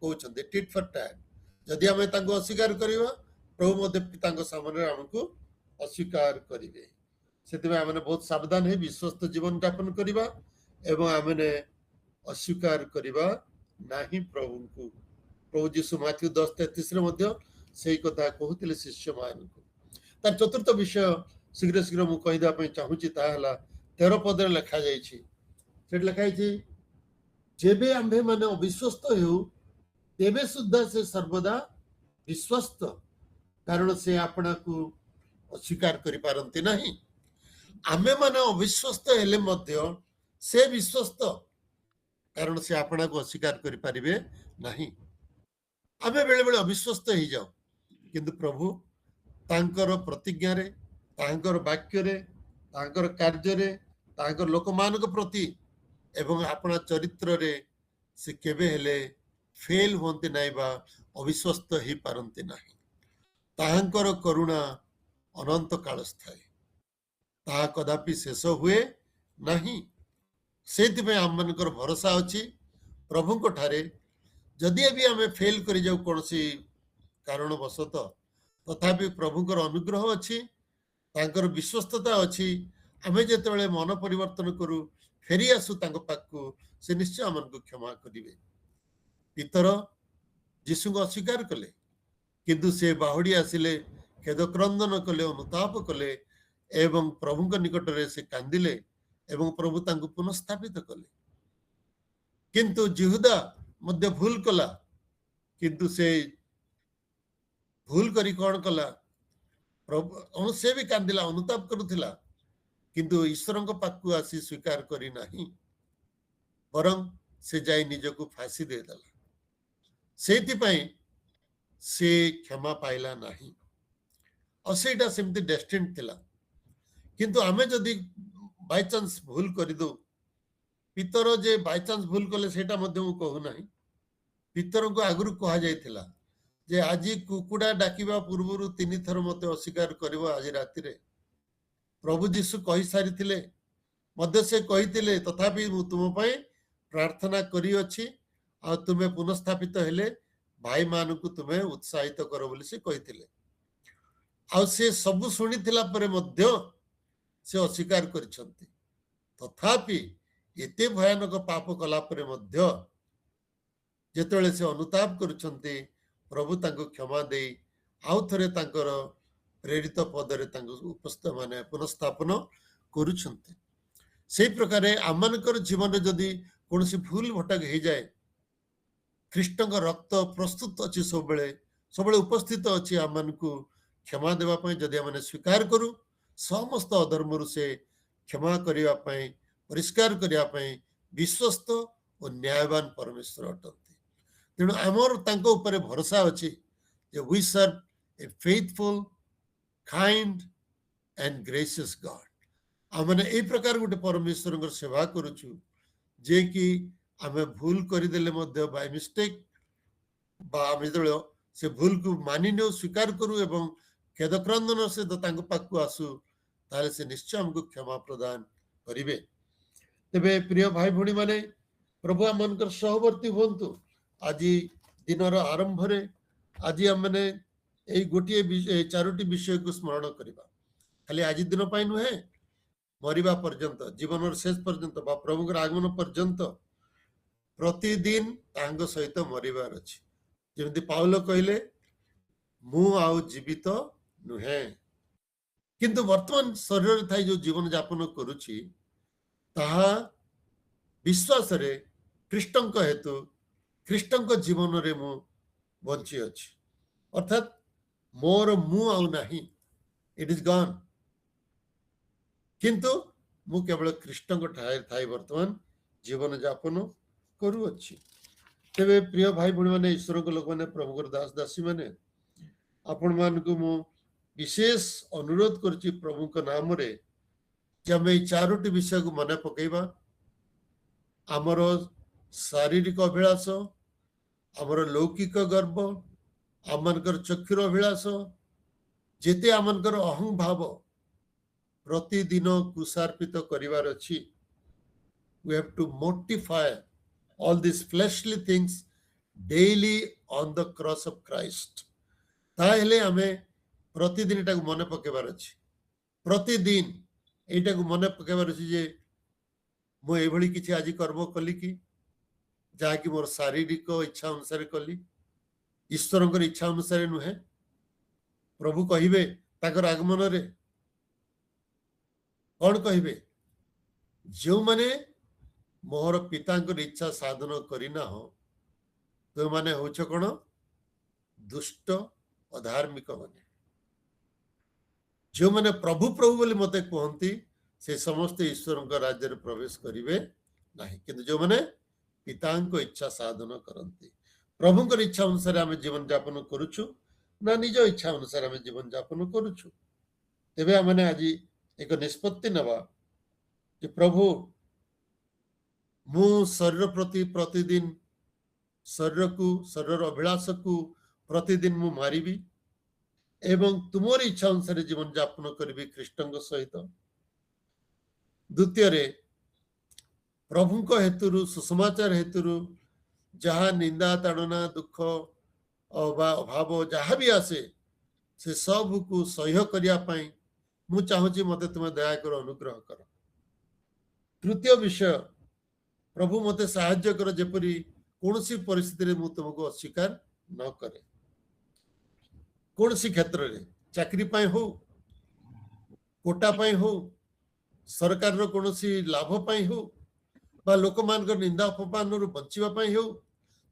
कहउछन्ते टिट फॉर टैट जदि आमे तांको अस्वीकार करिवा प्रभु मध्य पितांको सामने हमकु अस्वीकार करिवे सेति में आमे बहुत सावधान है विश्वस्त जीवन यापन करिवा एवं आमे अस्वीकार करिवा नाही प्रभु को प्रभु यीशु माथ्यू 10:33 रे मध्य सेही कथा कहउतिले शिष्य मानकु तार चतुर्थ विषय शीघ्र शीघ्र मु कहिदा पय चाहूची ता हला 13 पद रे लिखा जाईछि सेट लिखा जाईछि जेबे आम्भे माने अविश्वस्त हेउ तेबे सुद्धा से सर्वदा विश्वस्त कारण से आपना को अस्वीकार करि पारंती नाही आमे माने अविश्वस्त हेले मध्य से विश्वस्त कारण से आपना को अस्वीकार करि पारिबे नाही आमे बेले बेले अविश्वस्त ही जाओ किंतु प्रभु तांकर प्रतिज्ञा रे तांकर वाक्य रे तांकर कार्य रे तांकर लोकमान को प्रति एवं अपना चरित्र रे से केबे हेले फेल होंते नाही बा अविश्वस्त ही पारंती नाही तांकर करुणा अनंत काल स्थायी ता कदापि शेष हुए नहीं सेति में हम मनकर भरोसा अछि प्रभु को ठारे जदि भी हमें फेल करि जाऊ कोनसी कारण वशत तथापि प्रभु को अनुग्रह अछि तांकर विश्वस्तता अछि हमें जेते बेले मन परिवर्तन करू फेरी आसु तांको पाकू से निश्चय हमन को क्षमा करिवे पितर यीशु को अस्वीकार कले किंतु से बाहुडी आसिले खेद क्रंदन कले अनुताप कले एवं प्रभु के निकट रे से कांदिले एवं प्रभु तांको पुनर्स्थापित कले किंतु जिहुदा मध्य भूल कला किंतु से भूल करी कौन कला प्रभु से भी कांदिला अनुताप करुथिला किंतु ईश्वरଙ୍କ ପାଖକୁ ଆସି ସ୍ୱୀକାର କରି ନାହିଁ ବରଂ ସେ ଯାଇ ନିଜକୁ ଫାଶୀ ଦେଇଦେଲା ସେଇଥିପାଇଁ ସେ କ୍ଷମା ପାଇଲା ନାହିଁ ଆଉ ସେଇଟା ସେମିତି ଡେଷ୍ଟିନ୍ ଥିଲା କିନ୍ତୁ ଆମେ ଯଦି ବାଇ ଚାନ୍ସ ଭୁଲ କରିଦଉ ପିତର ଯେ ବାଇ ଚାନ୍ସ ଭୁଲ କଲେ ସେଇଟା ମଧ୍ୟ ମୁଁ କହୁନାହିଁ ପିତରଙ୍କୁ ଆଗରୁ କୁହାଯାଇଥିଲା ଯେ ଆଜି କୁକୁଡ଼ା ଡାକିବା ପୂର୍ବରୁ 3 ଥର ମୋତେ ଅସ୍ୱୀକାର କରିବ ଆଜି ରାତିରେ ପ୍ରଭୁ ଯୀଶୁ କହିସାରିଥିଲେ ମଧ୍ୟ ସେ କହିଥିଲେ ତଥାପି ମୁଁ ତୁମ ପାଇଁ ପ୍ରାର୍ଥନା କରିଅଛି ଆଉ ତୁମେ ପୁନଃସ୍ଥାପିତ ହେଲେ ଭାଇମାନଙ୍କୁ ତୁମେ ଉତ୍ସାହିତ କର ବୋଲି ସେ କହିଥିଲେ ଆଉ ସେ ସବୁ ଶୁଣିଥିଲା ପରେ ମଧ୍ୟ ସେ ଅସ୍ୱୀକାର କରିଛନ୍ତି ତଥାପି ଏତେ ଭୟାନକ ପାପ କଲା ପରେ ମଧ୍ୟ ଯେତେବେଳେ ସେ ଅନୁତାପ କରୁଛନ୍ତି ପ୍ରଭୁ ତାଙ୍କୁ କ୍ଷମା ଦେଇ ଆଉ ଥରେ ତାଙ୍କର ପ୍ରେରିତ ପଦରେ ତାଙ୍କୁ ଉପସ୍ଥିତ ମାନେ ପୁନଃସ୍ଥାପନ କରୁଛନ୍ତି ସେଇ ପ୍ରକାରେ ଆମମାନଙ୍କର ଜୀବନରେ ଯଦି କୌଣସି ଭୁଲ ଭଟକ ହେଇଯାଏ ଖ୍ରୀଷ୍ଟଙ୍କ ରକ୍ତ ପ୍ରସ୍ତୁତ ଅଛି ସବୁବେଳେ ଉପସ୍ଥିତ ଅଛି ଆମମାନଙ୍କୁ କ୍ଷମା ଦେବା ପାଇଁ ଯଦି ଆମେ ସ୍ୱୀକାର କରୁ ସମସ୍ତ ଅଧର୍ମରୁ ସେ କ୍ଷମା କରିବା ପାଇଁ ପରିଷ୍କାର କରିବା ପାଇଁ ବିଶ୍ୱସ୍ତ ଓ ନ୍ୟାୟବାନ ପରମେଶ୍ୱର ଅଟନ୍ତି ତେଣୁ ଆମର ତାଙ୍କ ଉପରେ ଭରସା ଅଛି ଯେ we serve a faithful kind and gracious God ଆମେ ଏହି ପ୍ରକାର ଗୋଟେ ପରମେଶ୍ୱରଙ୍କର ସେବା କରୁଛୁ ଯେ କି ଆମେ ଭୁଲ କରିଦେଲେ ମଧ୍ୟ ବାଇ ମିଷ୍ଟେକ୍ ବା ଆମେ ଯେତେବେଳେ ସେ ଭୁଲକୁ ମାନି ନେଉ ସ୍ୱୀକାର କରୁ ଏବଂ ଖେଦକ୍ରନ୍ଦନ ସହିତ ତାଙ୍କ ପାଖକୁ ଆସୁ ତାହେଲେ ସେ ନିଶ୍ଚୟ ଆମକୁ କ୍ଷମା ପ୍ରଦାନ କରିବେ ତେବେ ପ୍ରିୟ ଭାଇ ଭଉଣୀ ମାନେ ପ୍ରଭୁ ଆମମାନଙ୍କର ସହବର୍ତ୍ତୀ ହୁଅନ୍ତୁ ଆଜି ଦିନର ଆରମ୍ଭରେ ଆଜି ଆମେ ଏଇ ଗୋଟିଏ 4ଟି ବିଷୟକୁ ସ୍ମରଣ କରିବା ଖାଲି ଆଜି ଦିନ ପାଇଁ ନୁହେଁ ମରିବା ପର୍ଯ୍ୟନ୍ତ ଜୀବନର ଶେଷ ପର୍ଯ୍ୟନ୍ତ ବା ପ୍ରଭୁଙ୍କର ଆଗମନ ପର୍ଯ୍ୟନ୍ତ ପ୍ରତିଦିନ ତାଙ୍କ ସହିତ ମରିବାର ଅଛି ଯେମିତି ପାଉଲ କହିଲେ ମୁଁ ଆଉ ଜୀବିତ ନୁହେଁ କିନ୍ତୁ ବର୍ତ୍ତମାନ ଶରୀରରେ ଥାଇ ଯୋଉ ଜୀବନ ଯାପନ କରୁଛି ତାହା ବିଶ୍ୱାସରେ ଖ୍ରୀଷ୍ଟଙ୍କ ହେତୁ ଖ୍ରୀଷ୍ଟଙ୍କ ଜୀବନରେ ମୁଁ ବଞ୍ଚି ଅଛି ଅର୍ଥାତ ମୋର ମୁଁ ଆଉ ନାହିଁ ଇଟ୍ ଇଜ ଗନ୍ କିନ୍ତୁ ମୁଁ କେବଳ ଖ୍ରୀଷ୍ଟଙ୍କ ଠାରେ ଥାଇ ବର୍ତ୍ତମାନ ଜୀବନ ଯାପନ କରୁଅଛି ତେବେ ପ୍ରିୟ ଭାଇ ଭଉଣୀ ମାନେ ଈଶ୍ୱରଙ୍କ ଲୋକମାନେ ପ୍ରଭୁଙ୍କର ଦାସ ଦାସୀ ମାନେ ଆପଣମାନଙ୍କୁ ମୁଁ ବିଶେଷ ଅନୁରୋଧ କରୁଛି ପ୍ରଭୁଙ୍କ ନାମରେ ଯେ ଆମେ ଏଇ 4ଟି ବିଷୟକୁ ମନେ ପକେଇବା ଆମର ଶାରୀରିକ ଅଭିଳାଷ ଆମର ଲୌକିକ ଗର୍ବ ଆମମାନଙ୍କର ଚକ୍ଷୁର ଅଭିଳାଷ ଯେତେ ଆମମାନଙ୍କର ଅହଂଭାବ ପ୍ରତିଦିନ କୁସାର୍ପିତ କରିବାର ଅଛି we have to mortify all these fleshly things daily on the cross of Christ ତାହେଲେ ଆମେ ପ୍ରତିଦିନ ଏଟାକୁ ମନେ ପକେଇବାର ଅଛି ପ୍ରତିଦିନ ଏଇଟାକୁ ମନେ ପକେଇବାର ଅଛି ଯେ ମୁଁ ଏଭଳି କିଛି ଆଜି କର୍ମ କଲି କି ଯାହାକି ମୋର ଶାରୀରିକ ଇଚ୍ଛା ଅନୁସାରେ କଲି ଈଶ୍ୱରଙ୍କର ଇଚ୍ଛା ଅନୁସାରେ ନୁହେଁ ପ୍ରଭୁ କହିବେ ତାଙ୍କର ଆଗମନରେ କଣ କହିବେ ଯେଉଁମାନେ ମୋର ପିତାଙ୍କର ଇଚ୍ଛା ସାଧନ କରିନାହ ତୁମମାନେ ହଉଛ କଣ ଦୁଷ୍ଟ ଅଧାର୍ମିକ ମାନେ ଯେଉଁମାନେ ପ୍ରଭୁ ପ୍ରଭୁ ବୋଲି ମତେ କୁହନ୍ତି ସେ ସମସ୍ତେ ଈଶ୍ୱରଙ୍କ ରାଜ୍ୟରେ ପ୍ରବେଶ କରିବେ ନାହିଁ କିନ୍ତୁ ଯେଉଁମାନେ ପିତାଙ୍କ ଇଚ୍ଛା ସାଧନ କରନ୍ତି ପ୍ରଭୁଙ୍କର ଇଚ୍ଛା ଅନୁସାରେ ଆମେ ଜୀବନ ଯାପନ କରୁଛୁ ନା ନିଜ ଇଚ୍ଛା ଅନୁସାରେ ଆମେ ଜୀବନ ଯାପନ କରୁଛୁ ତେବେ ଆମେ ଆଜି ଏକ ନିଷ୍ପତ୍ତି ନେବା ଯେ ପ୍ରଭୁ ମୁଁ ଶରୀର ପ୍ରତି ପ୍ରତିଦିନ ଶରୀରର ଅଭିଳାଷକୁ ପ୍ରତିଦିନ ମୁଁ ମାରିବି ଏବଂ ତୁମର ଇଚ୍ଛା ଅନୁସାରେ ଜୀବନ ଯାପନ କରିବି ଖ୍ରୀଷ୍ଟଙ୍କ ସହିତ ଦ୍ୱିତୀୟରେ ପ୍ରଭୁଙ୍କ ହେତୁରୁ ସୁସମାଚାର ହେତୁରୁ ଯାହା ନିନ୍ଦା ତାଡ଼ନା ଦୁଃଖ ବା ଅଭାବ ଯାହା ବି ଆସେ ସେ ସବୁକୁ ସହ୍ୟ କରିବା ପାଇଁ ମୁଁ ଚାହୁଁଛି ମତେ ତୁମେ ଦୟାକର ଅନୁଗ୍ରହ କର ତୃତୀୟ ବିଷୟ ପ୍ରଭୁ ମତେ ସାହାଯ୍ୟ କର ଯେପରି କୌଣସି ପରିସ୍ଥିତିରେ ମୁଁ ତୁମକୁ ଅସ୍ୱୀକାର ନ କରେ କୌଣସି କ୍ଷେତ୍ରରେ ଚାକିରି ପାଇଁ ହଉ କୋଟା ପାଇଁ ହଉ ସରକାରର କୌଣସି ଲାଭ ପାଇଁ ହଉ ବା ଲୋକମାନଙ୍କର ନିନ୍ଦା ଅପମାନରୁ ବଞ୍ଚିବା ପାଇଁ ହଉ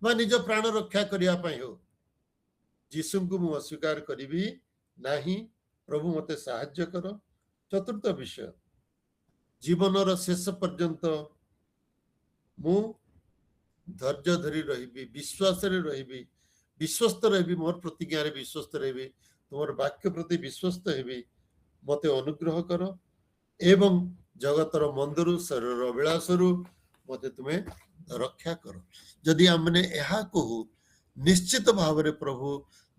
ବା ନିଜ ପ୍ରାଣ ରକ୍ଷା କରିବା ପାଇଁ ହଉ ଯୀଶୁଙ୍କୁ ମୁଁ ଅସ୍ୱୀକାର କରିବି ନାହିଁ प्रभु मते साहाय्य कर। चतुर्थ विषय, जीवनर शेष पर्यंत मु धैर्य धरी रही, विश्वास रही, विश्वस्त रही, मोर प्रतिज्ञा विश्वस्त रही, तुम वाक्य प्रति विश्वस्त हेबी, मते अनुग्रह कर एवं जगतर मंदरु शरीर अभिलाषरु मते तुम्हें रक्षा कर। जदि हमने यह कहू निश्चित भाव में प्रभु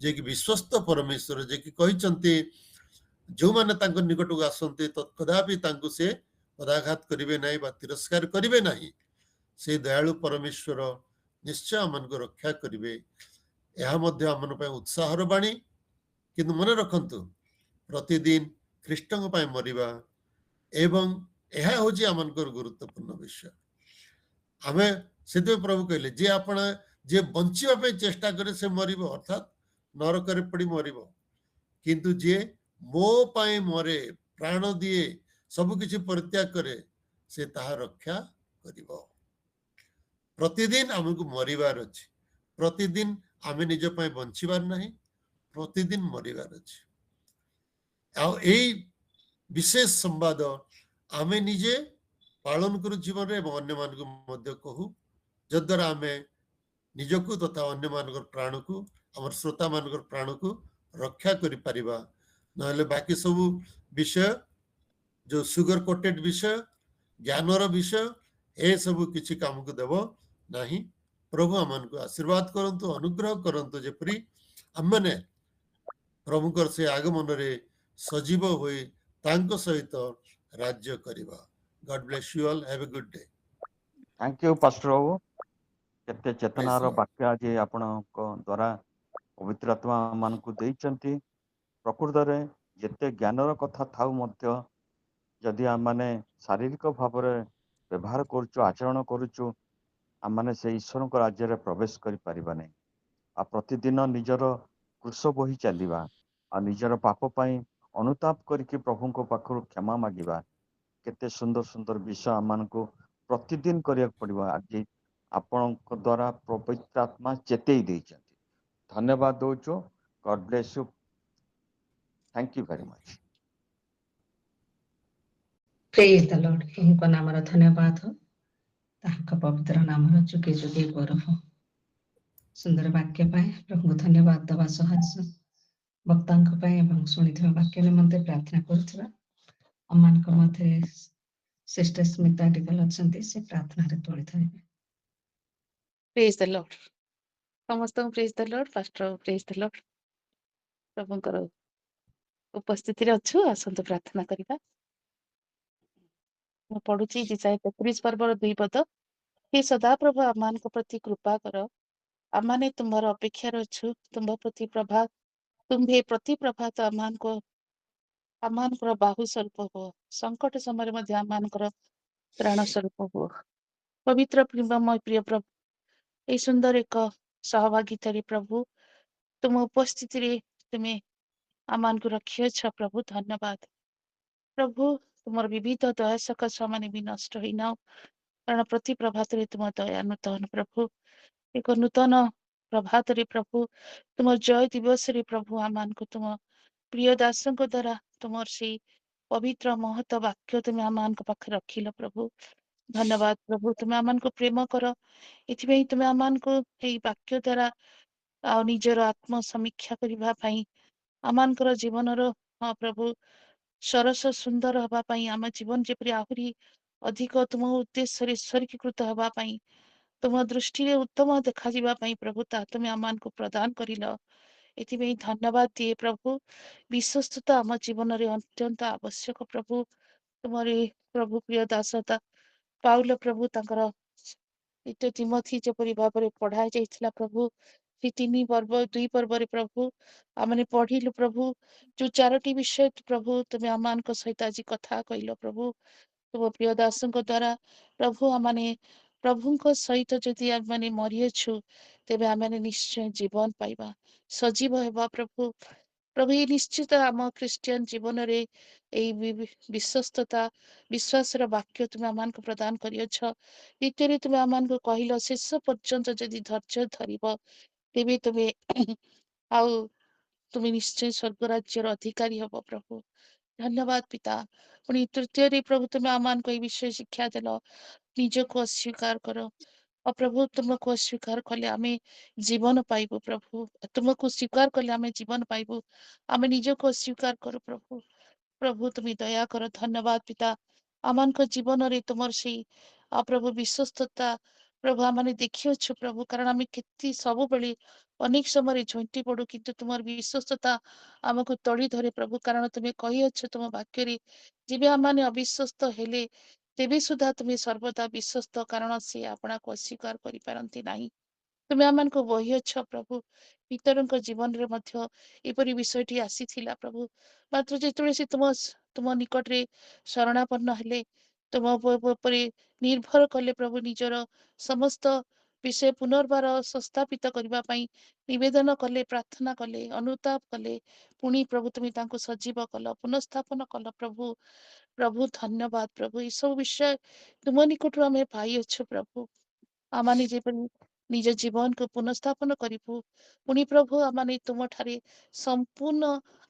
जे कि विश्वस्त परमेश्वर जे कि कहते जो माने तांको निकट को आसंते तत्कदापि तांको से पदाघात करिवे नाही बा तिरस्कार करिवे नाही, से दयालु परमेश्वर निश्चय आमन को रक्षा करिवे। यह मध्य आमन पे उत्साहर बाणी, किंतु मन रखंतु प्रतिदिन ख्रीष्टଙ୍କ ପାଇଁ मरिबा एवं यह होची आमनकर गुरुत्वपूर्ण विषय। आमे सेते प्रभु कहले जे आपण जे बंचिबा पे चेष्टा करे से मरिबो, अर्थात नरकरे पड़ी मरिबो, किंतु जे मो पाए मरे प्राण दिए सब किछि परित्याग करे से ताहा रक्षा करिबो। प्रतिदिन हमको मरिबार अछि, प्रतिदिन आमे निज पाए बंचिबार नाही, प्रतिदिन मरिबार अछि। आ एई विशेष संवाद आमे निजे पालन करू जीवन रे अन्य मानक मध्य कहू, जद्वारा आमे निजकू तथा अन्य मानकर प्राण को हमर श्रोता मानकर प्राण को रक्षा करि परिबा। नहले बाकी सब विषय जो सुगर कोटेड विषय ज्ञानर विषय ए सब किछि काम को देव नाही। प्रभु आमन को आशीर्वाद करंतु, अनुग्रह करंतु, जेपरि हमने प्रभुकर से आगमन रे सजीव होई तांको सहित राज्य करिबा। God bless you all, have a good day. Thank you pastor Babu, केते Praise चेतनार the Lord. वाक्य आज आपणक द्वारा पवित्र आत्मा मानकु देइचंती। प्रकृत रे जेते ज्ञानर कथा थाउ मध्य जदि आम माने शारीरिक भाव में व्यवहार करुचु, आचरण करुचु, आम माने से ईश्वर को राज्य रे प्रवेश करि परिबा नै। आ प्रतिदिन निजर कृष बही चलिबा आ निजर पाप पई अनुताप करके प्रभु को पाखरु क्षमा मागिबा, केते सुंदर सुंदर विषय आम मानकु प्रतिदिन करिया पड़िबा। आज आपणक द्वारा पवित्र आत्मा चेतई देइचंती, धन्यवाद दोचो। God bless you, thank you very much. Praise the Lord. प्रभुଙ୍କ नामର ଧନ୍ୟବାଦ, ତାହାଙ୍କ ପବିତ୍ର ନାମର ଯୁଗେ ଯୁଗେ ଗୌରବ। ସୁନ୍ଦର ବାକ୍ୟ ପାଇଁ ପ୍ରଭୁଙ୍କୁ ଧନ୍ୟବାଦ ଦେବା ସହ ବକ୍ତାଙ୍କ ପାଇଁ ଏବଂ ଶୁଣିଥିବା ବାକ୍ୟ ନିମନ୍ତେ ପ୍ରାର୍ଥନା କରୁଥିବା ଆମମାନଙ୍କ ମଧ୍ୟରେ ସିଷ୍ଟର ସ୍ମିତା ଡିଗଲ ଅଛନ୍ତି, ସେ ପ୍ରାର୍ଥନାରେ ତୋଳି ଧରିବେ। Praise the Lord. समस्त praise the Lord. Pastor praise the Lord. प्रभुଙ୍କର ଉପସ୍ଥିତିରେ ଅଛୁ, ଆସନ୍ତୁ ପ୍ରାର୍ଥନା କରିବା। ମୁଁ ପଢୁଛି ଇସାୟା 33 ପର୍ବର 2 ପଦ। ହେ ସଦାପ୍ରଭୁ ଆମମାନଙ୍କ ପ୍ରତି କୃପା କର, ଆମମାନେ ତୁମର ଅପେକ୍ଷାରେ ଅଛୁ। ତୁମ୍ଭେ ପ୍ରତି ପ୍ରଭାତ ଆମମାନଙ୍କର ବାହୁ ସ୍ୱରୂପ ହୁଅ। ସଂକଟ ସମୟରେ ମଧ୍ୟ ଆମମାନଙ୍କର ତ୍ରାଣ ସ୍ୱରୂପ ହୁଅ। ପବିତ୍ର ପ୍ରେମମୟ ପ୍ରିୟ ପ୍ରଭୁ, এই ସୁନ୍ଦର ଏକ ସହଭାଗିତାରେ ପ୍ରଭୁ ତୁମ ଉପସ୍ଥିତିରେ ତୁମେ ଆମମାନଙ୍କୁ ରଖିଅଛ ପ୍ରଭୁ, ଧନ୍ୟବାଦ। ପ୍ରଭୁ ତୁମର ବିବିଧ ଦୟା ସକାଶେ ଆମେ ବି ନଷ୍ଟ ହେଇନାଉ, କାରଣ ପ୍ରତି ପ୍ରଭାତରେ ତୁମ ଦୟା ନୂତନ। ପ୍ରଭୁ ଏକ ନୂତନ ପ୍ରଭାତରେ ପ୍ରଭୁ ତୁମର ଜୟ ଦିବସରେ ପ୍ରଭୁ ଆମମାନଙ୍କୁ ତୁମ ପ୍ରିୟ ଦାସଙ୍କ ଦ୍ୱାରା ତୁମର ସେଇ ପବିତ୍ର ମହତ ବାକ୍ୟ ତୁମେ ଆମମାନଙ୍କ ପାଖରେ ରଖିଲ ପ୍ରଭୁ, ଧନ୍ୟବାଦ। ପ୍ରଭୁ ତୁମେ ଆମମାନଙ୍କୁ ପ୍ରେମ କର, ଏଥିପାଇଁ ତୁମେ ଆମମାନଙ୍କୁ ଏଇ ବାକ୍ୟ ଦ୍ୱାରା ଆଉ ନିଜର ଆତ୍ମ ସମୀକ୍ଷା କରିବା ପାଇଁ, ଆମମାନଙ୍କର ଜୀବନର ପ୍ରଭୁ ସରସ ସୁନ୍ଦର ହେବା ପାଇଁ, ଆମ ଜୀବନ ଯେପରି ଆହୁରି ଅଧିକ ତୁମ ଉଦ୍ଦେଶ୍ୟରେ ଈଶ୍ୱରୀକୃତ ହେବା ପାଇଁ, ତୁମ ଦୃଷ୍ଟିରେ ଉତ୍ତମ ଦେଖାଯିବା ପାଇଁ ପ୍ରଭୁ ତାହା ତୁମେ ଆମମାନଙ୍କୁ ପ୍ରଦାନ କରିଲ, ଏଥିପାଇଁ ଧନ୍ୟବାଦ ଦିଏ ପ୍ରଭୁ। ବିଶ୍ୱସ୍ତତା ଆମ ଜୀବନରେ ଅତ୍ୟନ୍ତ ଆବଶ୍ୟକ ପ୍ରଭୁ। ତୁମର ପ୍ରଭୁ ପ୍ରିୟ ଦାସତା ପାଉଲ ପ୍ରଭୁ ତାଙ୍କର ତିମୋଥୀ ଯେପରି ଭାବରେ ପଢା ଯାଇଥିଲା ପ୍ରଭୁ, ସେ 2 ପର୍ବରେ ପ୍ରଭୁ ଆମେ ପଢିଲୁ ପ୍ରଭୁ, ଯୋଉ 4ଟି ବିଷୟ ପ୍ରଭୁ ତୁମେ ଆମମାନଙ୍କ ସହିତ ଆଜି କଥା କହିଲ ପ୍ରଭୁ ତୁମ ପ୍ରିୟ ଦାସଙ୍କ ଦ୍ୱାରା। ପ୍ରଭୁ ଆମେ ପ୍ରଭୁଙ୍କ ସହିତ ଯଦି ଆମେ ମରିଅଛୁ, ତେବେ ଆମେ ନିଶ୍ଚୟ ଜୀବନ ପାଇବା, ସଜୀବ ହେବା ପ୍ରଭୁ। ପ୍ରଭୁ ଏ ନିଶ୍ଚିତ ଆମ ଖ୍ରୀଷ୍ଟିଆନ ଜୀବନରେ ଏଇ ବିଶ୍ୱସ୍ତତା ବିଶ୍ୱାସର ବାକ୍ୟ ତୁମେ ଆମମାନଙ୍କୁ ପ୍ରଦାନ କରିଅଛ। ଦ୍ୱିତୀୟରେ ତୁମେ ଆମମାନଙ୍କୁ କହିଲ ଶେଷ ପର୍ଯ୍ୟନ୍ତ ଯଦି ଧୈର୍ଯ୍ୟ ଧରିବ, ତେବେ ତୁମେ ଆଉ ତୁମେ ନିଶ୍ଚୟ ସ୍ୱର୍ଗ ରାଜ୍ୟର ଅଧିକାରୀ ହବ ପ୍ରଭୁ। ଧନ୍ୟବାଦ ପିତା। ପୁଣି ତୃତୀୟରେ ପ୍ରଭୁ ତୁମେ ଆମମାନଙ୍କୁ ଏଇ ବିଷୟ ଶିକ୍ଷା ଦେଲ, ନିଜକୁ ଅସ୍ୱୀକାର କର। ଆଉ ପ୍ରଭୁ ତୁମକୁ ଅସ୍ୱୀକାର କଲେ ଆମେ ଜୀବନ ପାଇବୁ ପ୍ରଭୁ। ତୁମକୁ ସ୍ୱୀକାର କଲେ ଆମେ ଜୀବନ ପାଇବୁ। ଆମେ ନିଜକୁ ଅସ୍ୱୀକାର କରୁ ପ୍ରଭୁ। ପ୍ରଭୁ ତୁମେ ଦୟା କର। ଧନ୍ୟବାଦ ପିତା। ଆମମାନଙ୍କ ଜୀବନରେ ତୁମର ସେଇ ପ୍ରଭୁ ବିଶ୍ୱସ୍ତତା ପ୍ରଭୁ ଆମେ ଦେଖିଅଛୁ ପ୍ରଭୁ, କାରଣ ଆମେ କେତେ ସବୁବେଳେ ଅନେକ ସମୟରେ ଝୁଣ୍ଟି ପଡୁ, କିନ୍ତୁ ତୁମର ବିଶ୍ୱସ୍ତତା ଆମକୁ ତଳି ଧରେ ପ୍ରଭୁ, କାରଣ ତୁମେ କହିଅଛ ତୁମ ବାକ୍ୟରେ, ଯେବେ ଆମମାନେ ଅବିଶ୍ୱସ୍ତ ହେଲେ ତେବେ ସୁଦ୍ଧା ତୁମେ ସର୍ବଦା ବିଶ୍ୱସ୍ତ, କାରଣ ସେ ଆପଣଙ୍କୁ ଅସ୍ୱୀକାର କରିପାରନ୍ତି ନାହିଁ। ତୁମେ ଆମମାନଙ୍କୁ ବହିଅଛ ପ୍ରଭୁ। ପିତରଙ୍କ ଜୀବନରେ ମଧ୍ୟ ଏପରି ବିଷୟଟି ଆସିଥିଲା ପ୍ରଭୁ, ମାତ୍ର ଯେତେବେଳେ ସେ ତୁମ ନିକଟରେ ଶରଣାପନ୍ନ ହେଲେ, ତୁମ ଉପରେ ନିର୍ଭର କଲେ ପ୍ରଭୁ, ନିଜର ସମସ୍ତ ବିଷୟ ପୁନର୍ବାର ସଂସ୍ଥାପିତ କରିବା ପାଇଁ ନିବେଦନ କଲେ, ପ୍ରାର୍ଥନା କଲେ, ଅନୁତାପ କଲେ, ପୁଣି ପ୍ରଭୁ ତୁମେ ତାଙ୍କୁ ସଜୀବ କଲ, ପୁନଃସ୍ଥାପନ କଲ ପ୍ରଭୁ। ପ୍ରଭୁ ଧନ୍ୟବାଦ ପ୍ରଭୁ। ଏସବୁ ବିଷୟ ତୁମ ନିକଟରୁ ଆମେ ପାଇଅଛୁ ପ୍ରଭୁ। ଆମମାନେ ଯେପରି ନିଜ ଜୀବନକୁ ପୁନଃସ୍ଥାପନ କରିବୁ, ପୁଣି ପ୍ରଭୁ ଆମମାନେ ତୁମଠାରେ ସମ୍ପୂର୍ଣ୍ଣ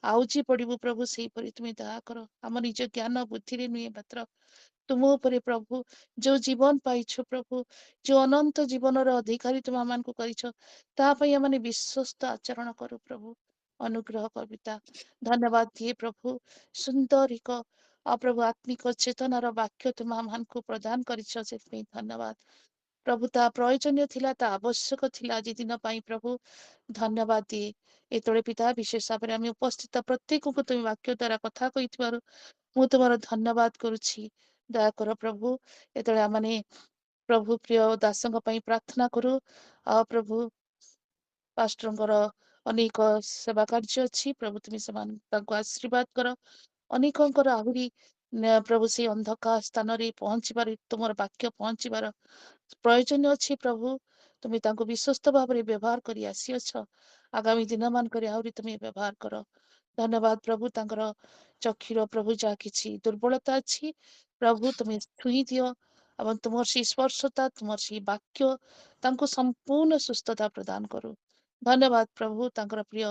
ଆଉଜି ପଡିବୁ ପ୍ରଭୁ, ସେହିପରି ତୁମେ ଦୟା କର। ଆମ ନିଜ ଜ୍ଞାନ ବୁଦ୍ଧିରେ ନୁହେଁ, ମାତ୍ର ତୁମ ଉପରେ ପ୍ରଭୁ ଯୋଉ ଜୀବନ ପାଇଛୁ ପ୍ରଭୁ, ଯୋଉ ଅନନ୍ତ ଜୀବନର ଅଧିକାରୀ ତୁମ ଆମମାନଙ୍କୁ କରିଛ, ତା ପାଇଁ ଆମମାନେ ବିଶ୍ୱସ୍ତ ଆଚରଣ କରୁ ପ୍ରଭୁ। ଅନୁଗ୍ରହ କବିତା ଧନ୍ୟବାଦ ଦିଏ ପ୍ରଭୁ। ସୁନ୍ଦର ଏକ ପ୍ରଭୁ ଆତ୍ମିକ ଚେତନାର ବାକ୍ୟ ତୁମ ଆମମାନଙ୍କୁ ପ୍ରଦାନ କରିଛ, ସେଥିପାଇଁ ଧନ୍ୟବାଦ ପ୍ରଭୁ। ତା ପ୍ରয়োଜନୀୟ ଥିଲା, ତା ଆବଶ୍ୟକ ଥିଲା ଆଜି ଦିନ ପାଇଁ ପ୍ରଭୁ। ଧନ୍ୟବାଦ ଦିଏ। ଏତେବେଳେ ପିତା ବିଶେଷ ଭାବରେ ଆମେ ଉପସ୍ଥିତ ପ୍ରତ୍ୟେକଙ୍କୁ ତୁମେ ବାକ୍ୟ ଦ୍ୱାରା କଥା କହିଥିବାରୁ ମୁଁ ତୁମର ଧନ୍ୟବାଦ କରୁଛି। ଦୟାକର ପ୍ରଭୁ। ଏତେବେଳେ ଆମମାନେ ପ୍ରଭୁ ପ୍ରିୟ ଦାସଙ୍କ ପାଇଁ ପ୍ରାର୍ଥନା କରୁ। ଆଉ ପ୍ରଭୁ ପାଷ୍ଟରଙ୍କର ଅନେକ ସେବା କାର୍ଯ୍ୟ ଅଛି ପ୍ରଭୁ, ତୁମେ ତାଙ୍କୁ ଆଶୀର୍ବାଦ କର। ଅନେକଙ୍କର ଆହୁରି ପ୍ରଭୁ ସେଇ ଅନ୍ଧକାର ସ୍ଥାନରେ ପହଞ୍ଚିବାର, ତୁମର ବାକ୍ୟ ପହଞ୍ଚିବାର ପ୍ରୟୋଜନ ଅଛି ପ୍ରଭୁ। ତୁମେ ତାଙ୍କୁ ବିଶ୍ୱସ୍ତ ଭାବରେ ବ୍ୟବହାର କରି ଆସିଅଛ। ଆଗାମୀ ଦିନ ମାନଙ୍କରେ ଆହୁରି ତୁମେ ବ୍ୟବହାର କର। ଧନ୍ୟବାଦ ପ୍ରଭୁ। ତାଙ୍କର ଚକ୍ଷୁର ପ୍ରଭୁ ଯାହା କିଛି ଦୁର୍ବଳତା ଅଛି ପ୍ରଭୁ, ତୁମେ ଛୁଇଁ ଦିଅ ଏବଂ ତୁମର ସେଇ ସ୍ପର୍ଶତା, ତୁମର ସେଇ ବାକ୍ୟ ତାଙ୍କୁ ସମ୍ପୂର୍ଣ୍ଣ ସୁସ୍ଥତା ପ୍ରଦାନ କରୁ। ଧନ୍ୟବାଦ ପ୍ରଭୁ। ତାଙ୍କର ପ୍ରିୟ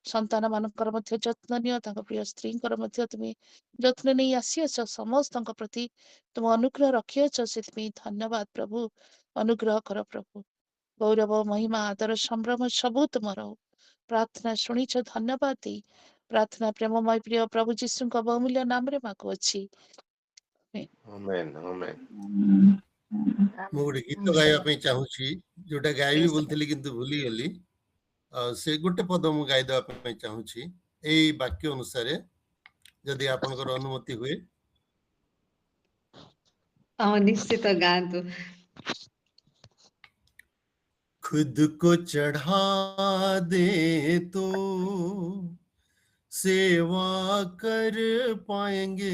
ସନ୍ତାନ ମାନଙ୍କର ମଧ୍ୟ ଯତ୍ନ ନିଅ। ତାଙ୍କ ପ୍ରିୟ ସ୍ତ୍ରୀଙ୍କର ମଧ୍ୟ ତୁମେ ଯତ୍ନ ନେଇ ଆସିଅଛ। ସମସ୍ତଙ୍କ ପ୍ରତି ତୁମ ଅନୁଗ୍ରହ ରଖିଅଛ, ସେଥିପାଇଁ ଧନ୍ୟବାଦ ପ୍ରଭୁ। ଅନୁଗ୍ରହ କର ପ୍ରଭୁ। ଗୌରବ, ମହିମା, ଆଦର, ସମ୍ଭ୍ରମ ସବୁ ତୁମର। ପ୍ରାର୍ଥନା ଶୁଣିଛ, ଧନ୍ୟବାଦ ଦେଇ ପ୍ରାର୍ଥନା ପ୍ରେମମୟ ପ୍ରିୟ ପ୍ରଭୁ ଯୀଶୁଙ୍କ ବହୁମୂଲ୍ୟ ନାମରେ ମାଗୁଅଛି। ଆମେନ୍, ଆମେନ୍। ମୁଁ ଗୋଟେ ଗୀତ ଗାଇବା ପାଇଁ ଚାହୁଁଛି, ଯୋଉଟା ଗାଇବି ବୋଲୁଥିଲି କିନ୍ତୁ ଭୁଲିଗଲି। ସେ ଗୋଟେ ପଦ ମୁଁ ଗାଇଦେବା ପାଇଁ ଚାହୁଁଛି ଏଇ ବାକ୍ୟ ଅନୁସାରେ, ଯଦି ଆପଣଙ୍କର ଅନୁମତି ହୁଏ। ନିଶ୍ଚିତ ଗାଆନ୍ତୁ। खुद को चढ़ा दे तो सेवा कर पाएंगे,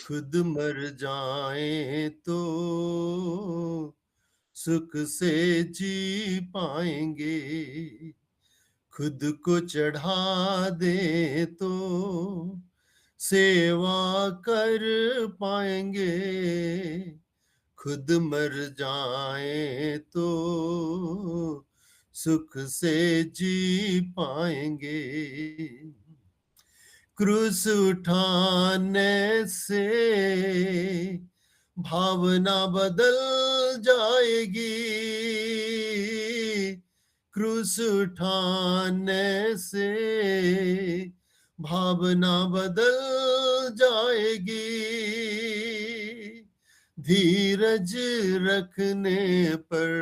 खुद मर जाए तो सुख से जी पाएंगे। खुद को चढ़ा दे तो सेवा कर पाएंगे, खुद मर जाए तो सुख से जी पाएंगे। क्रूस उठाने से भावना बदल जाएगी, क्रूस उठाने से भावना बदल जाएगी। धीरज रखने पर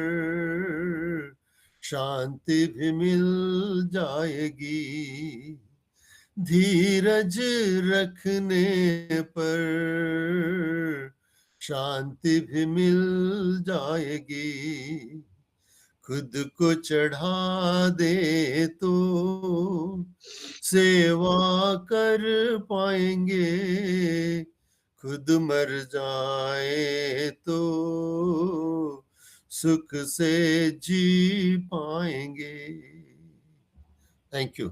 शांति भी मिल जाएगी, धीरज रखने पर शांति भी मिल जाएगी। खुद को चढ़ा दे तो सेवा कर पाएंगे, खुद मर जाए तो सुख से जी पाएंगे। Thank you.